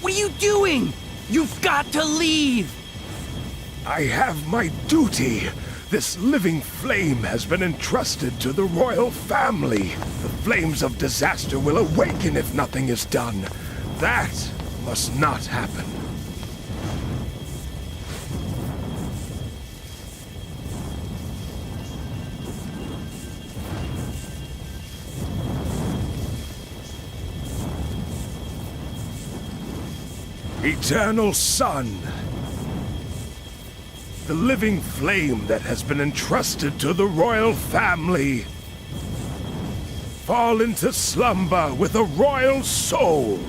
What are you doing? You've got to leave! I have my duty. This living flame has been entrusted to the royal family. The flames of disaster will awaken if nothing is done. That must not happen. Eternal Sun, the living flame that has been entrusted to the royal family, fall into slumber with a royal soul.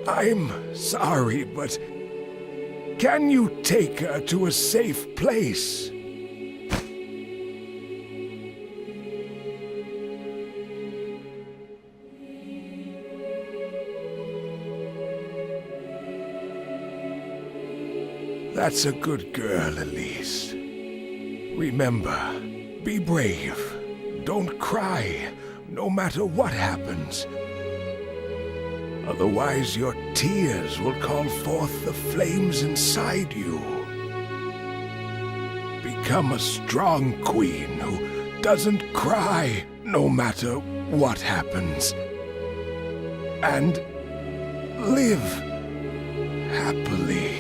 I'm sorry, but can you take her to a safe place? That's a good girl, Elise. Remember, be brave. Don't cry, no matter what happens. Otherwise, your tears will call forth the flames inside you. Become a strong queen who doesn't cry no matter what happens. And live happily.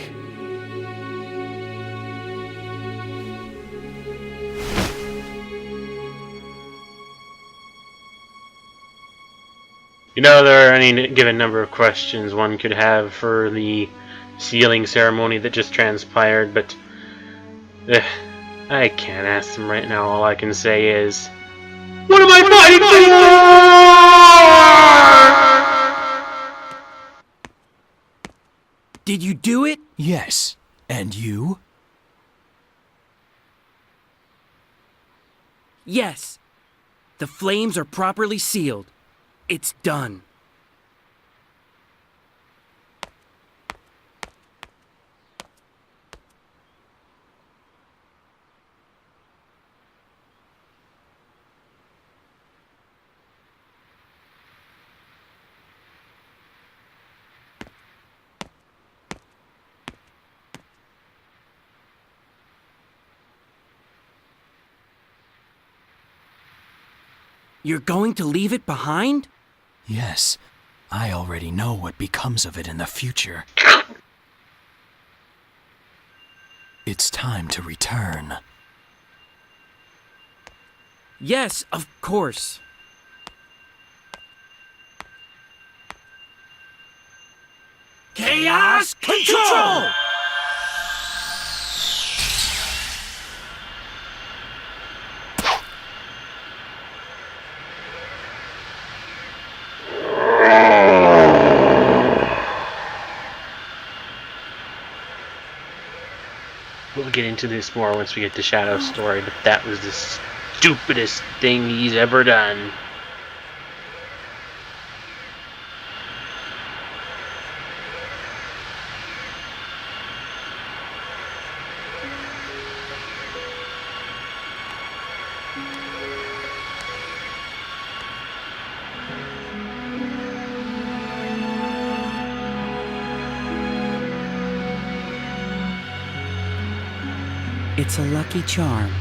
You know, there are any given number of questions one could have for the sealing ceremony that just transpired, but I can't ask them right now. All I can say is, what am I fighting for? Did you do it? Yes. And you? Yes. The flames are properly sealed. It's done. You're going to leave it behind? Yes. I already know what becomes of it in the future. It's time to return. Yes, of course. Chaos Control! We'll get into this more once we get to Shadow's story, but that was the stupidest thing he's ever done. It's a lucky charm.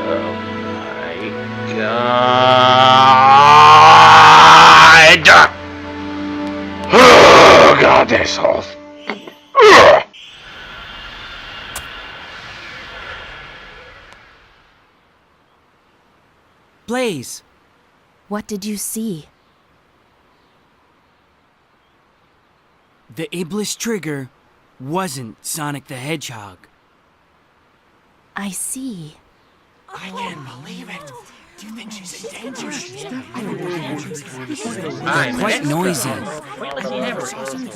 Oh my god! Oh god, this whole... Blaze, What did you see? the Iblis trigger wasn't Sonic the Hedgehog. I see. I can't believe it. Do you think she's in danger? Quite noisy.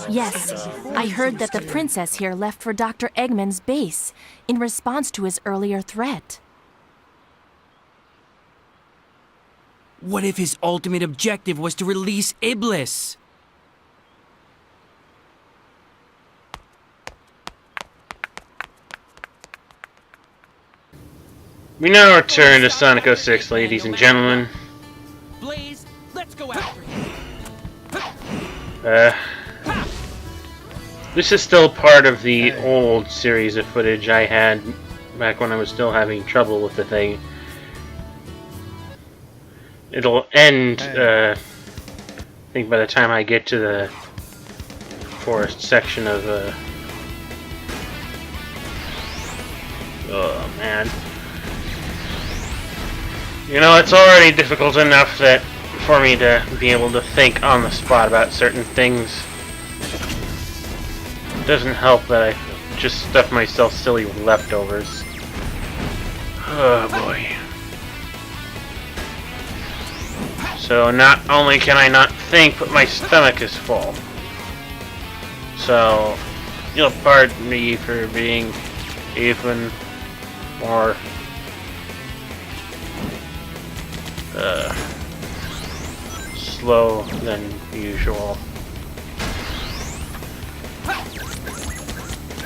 Yes, I heard that the princess here left for Dr. Eggman's base in response to his earlier threat. What if his ultimate objective was to release Iblis? We now return to Sonic 06, ladies and gentlemen. Blaze, let's go after him. This is still part of the old series of footage I had back when I was still having trouble with the thing. It'll end, I think by the time I get to the forest section of, oh man. You know, it's already difficult enough that for me to be able to think on the spot about certain things. It doesn't help that I just stuff myself silly with leftovers. Oh boy. So not only can I not think, but my stomach is full. So you'll pardon me for being even more slow than usual.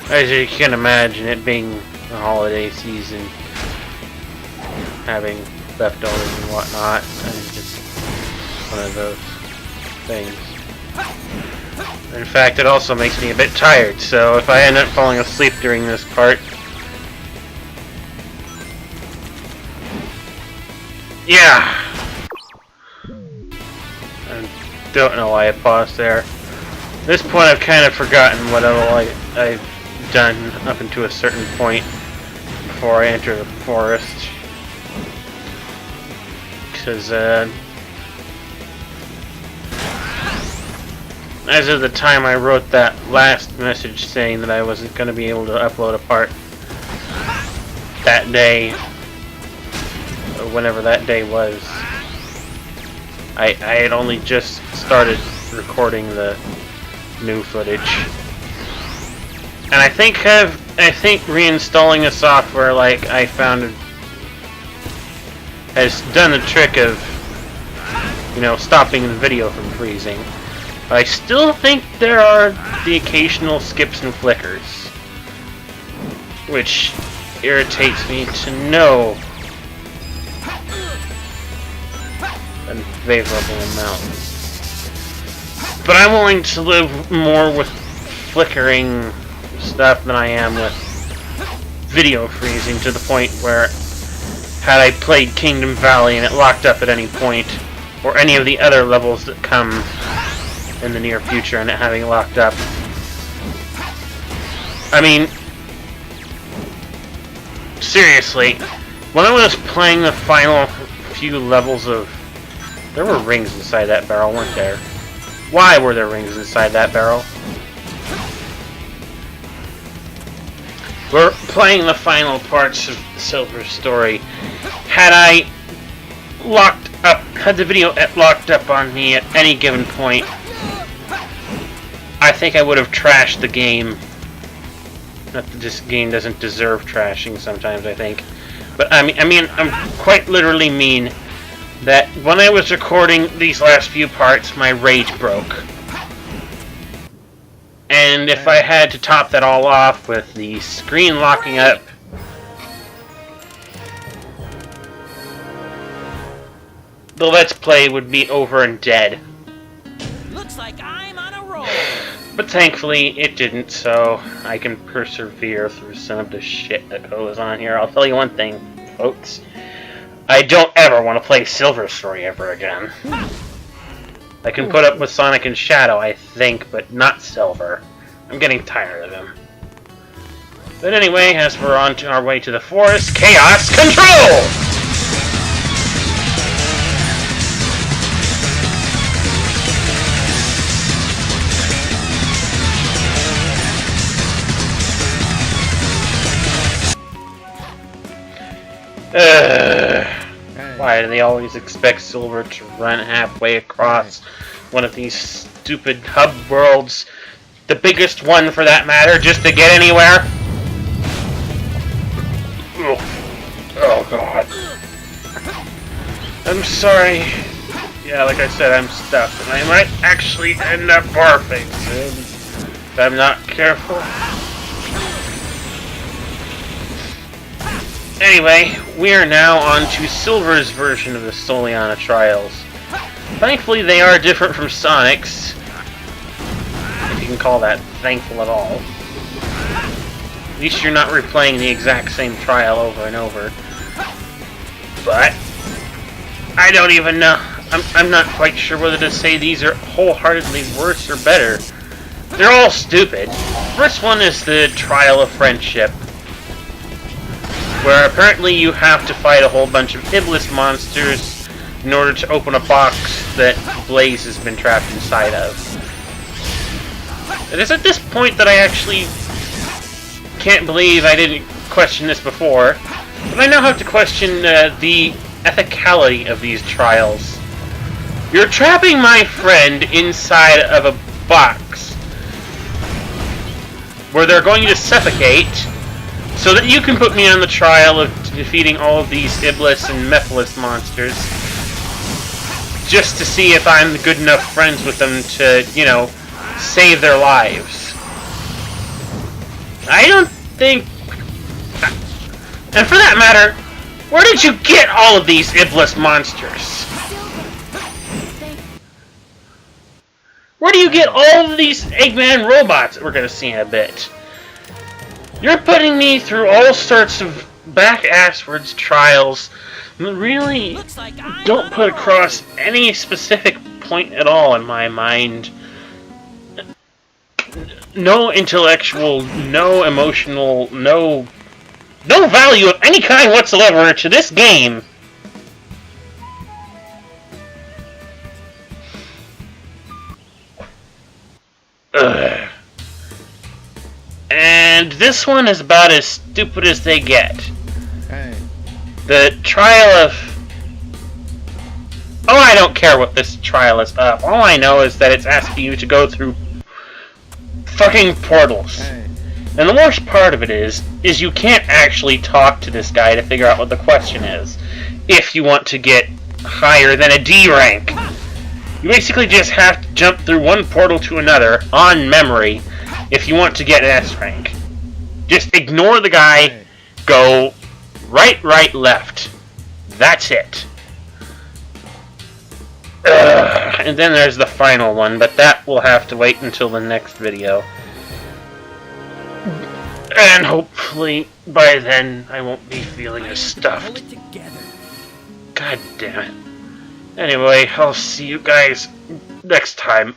As you can imagine, it being the holiday season, having leftovers and whatnot, and just one of those things. In fact, it also makes me a bit tired, so if I end up falling asleep during this part, yeah. I don't know why I paused there. At this point, I've kind of forgotten what I've done up until a certain point before I enter the forest. Because, as of the time I wrote that last message saying that I wasn't going to be able to upload a part that day, or whenever that day was, I had only just started recording the new footage. And I think reinstalling the software, like I found, has done the trick of, you know, stopping the video from freezing. But I still think there are the occasional skips and flickers, which irritates me to no unfavorable amount. But I'm willing to live more with flickering stuff than I am with video freezing, to the point where had I played Kingdom Valley and it locked up at any point, or any of the other levels that come in the near future and it having locked up, I mean, seriously, when I was playing the final few levels of... There were rings inside that barrel, weren't there? Why were there rings inside that barrel? We're playing the final parts of the Silver story. Had I had the video locked up on me at any given point, I think I would have trashed the game. Not that this game doesn't deserve trashing sometimes, I think. But I'm quite literally mean that when I was recording these last few parts, my rage broke. And if I had to top that all off with the screen locking up, the Let's Play would be over and dead. Looks like I'm on a roll. But thankfully, it didn't, so I can persevere through some of the shit that goes on here. I'll tell you one thing, folks. I don't ever want to play Silver Story ever again. I can put up with Sonic and Shadow, I think, but not Silver. I'm getting tired of him. But anyway, as we're on our way to the forest, Chaos Control! Why do they always expect Silver to run halfway across one of these stupid hub worlds? The biggest one, for that matter, just to get anywhere? Oh god. I'm sorry. Yeah, like I said, I'm stuck, and I might actually end up barfing soon if I'm not careful. Anyway, we are now on to Silver's version of the Soliana trials. Thankfully, they are different from Sonic's, if you can call that thankful at all. At least you're not replaying the exact same trial over and over. But I don't even know. I'm not quite sure whether to say these are wholeheartedly worse or better. They're all stupid. First one is the Trial of Friendship, where apparently you have to fight a whole bunch of Iblis monsters in order to open a box that Blaze has been trapped inside of. It is at this point that I actually can't believe I didn't question this before, but I now have to question the ethicality of these trials. You're trapping my friend inside of a box where they're going to suffocate so that you can put me on the trial of defeating all of these Iblis and Mephiles monsters just to see if I'm good enough friends with them to, you know, save their lives. I don't think... And for that matter, where did you get all of these Iblis monsters? Where do you get all of these Eggman robots that we're going to see in a bit? You're putting me through all sorts of back-asswards trials that really don't put across any specific point at all in my mind. No intellectual, no emotional, no value of any kind whatsoever to this game. Ugh. And this one is about as stupid as they get. Hey. The trial of... Oh, I don't care what this trial is of. All I know is that it's asking you to go through fucking portals. Hey. And the worst part of it is you can't actually talk to this guy to figure out what the question is, if you want to get higher than a D rank. You basically just have to jump through one portal to another, on memory, if you want to get an S rank. Just ignore the guy, go right, left. That's it. And then there's the final one, but that will have to wait until the next video. And hopefully by then I won't be feeling as stuffed. God damn it. Anyway, I'll see you guys next time.